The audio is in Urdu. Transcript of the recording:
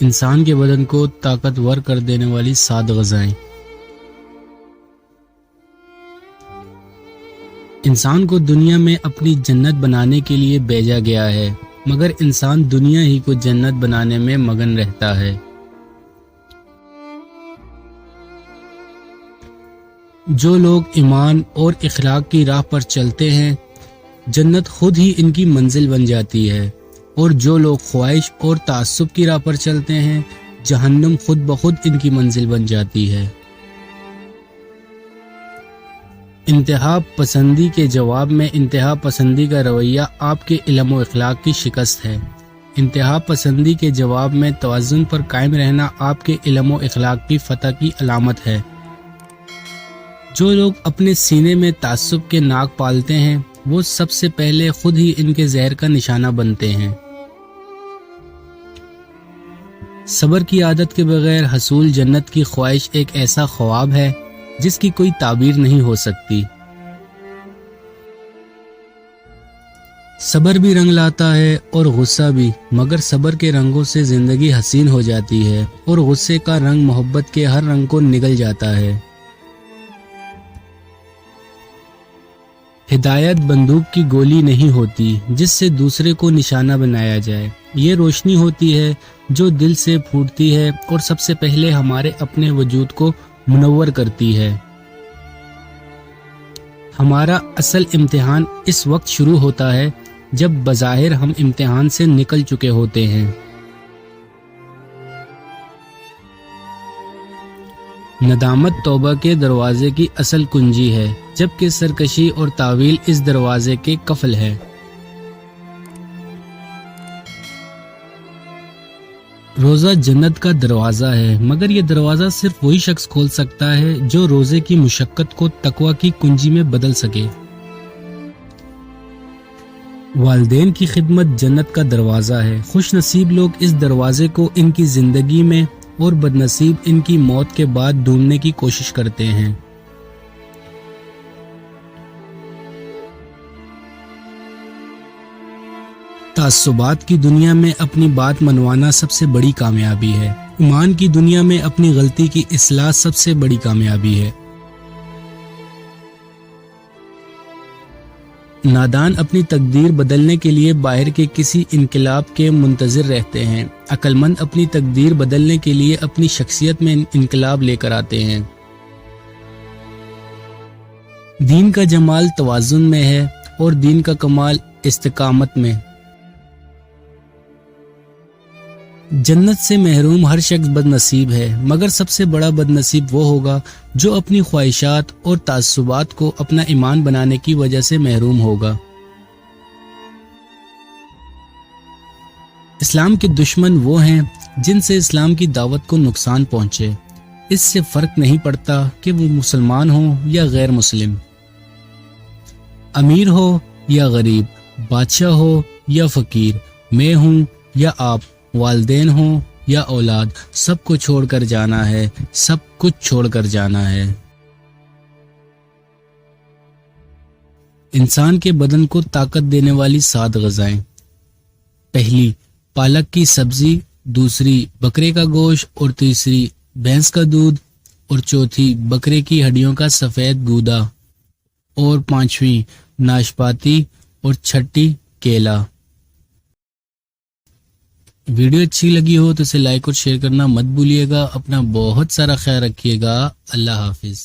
انسان کے بدن کو طاقتور کر دینے والی 7 غذائیں۔ انسان کو دنیا میں اپنی جنت بنانے کے لیے بھیجا گیا ہے، مگر انسان دنیا ہی کو جنت بنانے میں مگن رہتا ہے۔ جو لوگ ایمان اور اخلاق کی راہ پر چلتے ہیں، جنت خود ہی ان کی منزل بن جاتی ہے، اور جو لوگ خواہش اور تعصب کی راہ پر چلتے ہیں، جہنم خود بخود ان کی منزل بن جاتی ہے۔ انتہا پسندی کے جواب میں انتہا پسندی کا رویہ آپ کے علم و اخلاق کی شکست ہے۔ انتہا پسندی کے جواب میں توازن پر قائم رہنا آپ کے علم و اخلاق کی فتح کی علامت ہے۔ جو لوگ اپنے سینے میں تعصب کے ناگ پالتے ہیں، وہ سب سے پہلے خود ہی ان کے زہر کا نشانہ بنتے ہیں۔ صبر کی عادت کے بغیر حصول جنت کی خواہش ایک ایسا خواب ہے جس کی کوئی تعبیر نہیں ہو سکتی۔ صبر بھی رنگ لاتا ہے اور غصہ بھی، مگر صبر کے رنگوں سے زندگی حسین ہو جاتی ہے اور غصے کا رنگ محبت کے ہر رنگ کو نگل جاتا ہے۔ ہدایت بندوق کی گولی نہیں ہوتی جس سے دوسرے کو نشانہ بنایا جائے، یہ روشنی ہوتی ہے جو دل سے پھوٹتی ہے اور سب سے پہلے ہمارے اپنے وجود کو منور کرتی ہے۔ ہمارا اصل امتحان اس وقت شروع ہوتا ہے جب بظاہر ہم امتحان سے نکل چکے ہوتے ہیں۔ ندامت توبہ کے دروازے کی اصل کنجی ہے، جبکہ سرکشی اور تاویل اس دروازے کے قفل ہے۔ روزہ جنت کا دروازہ ہے، مگر یہ دروازہ صرف وہی شخص کھول سکتا ہے جو روزے کی مشقت کو تقویٰ کی کنجی میں بدل سکے۔ والدین کی خدمت جنت کا دروازہ ہے، خوش نصیب لوگ اس دروازے کو ان کی زندگی میں اور بد نصیب ان کی موت کے بعد ڈھونڈنے کی کوشش کرتے ہیں۔ تعصبات کی دنیا میں اپنی بات منوانا سب سے بڑی کامیابی ہے، ایمان کی دنیا میں اپنی غلطی کی اصلاح سب سے بڑی کامیابی ہے۔ نادان اپنی تقدیر بدلنے کے لیے باہر کے کسی انقلاب کے منتظر رہتے ہیں، عقل مند اپنی تقدیر بدلنے کے لیے اپنی شخصیت میں انقلاب لے کر آتے ہیں۔ دین کا جمال توازن میں ہے اور دین کا کمال استقامت میں۔ جنت سے محروم ہر شخص بد نصیب ہے، مگر سب سے بڑا بد نصیب وہ ہوگا جو اپنی خواہشات اور تعصبات کو اپنا ایمان بنانے کی وجہ سے محروم ہوگا۔ اسلام کے دشمن وہ ہیں جن سے اسلام کی دعوت کو نقصان پہنچے، اس سے فرق نہیں پڑتا کہ وہ مسلمان ہوں یا غیر مسلم، امیر ہو یا غریب، بادشاہ ہو یا فقیر، میں ہوں یا آپ، والدین ہوں یا اولاد، سب کو چھوڑ کر جانا ہے، سب کچھ چھوڑ کر جانا ہے۔ انسان کے بدن کو طاقت دینے والی 7 غذائیں۔ پہلی، پالک کی سبزی، دوسری، بکرے کا گوشت، اور تیسری، بھینس کا دودھ، اور چوتھی، بکرے کی ہڈیوں کا سفید گودا، اور پانچویں، ناشپاتی، اور چھٹی، کیلا۔ ویڈیو اچھی لگی ہو تو اسے لائک اور شیئر کرنا مت بھولیے گا۔ اپنا بہت سارا خیال رکھیے گا۔ اللہ حافظ۔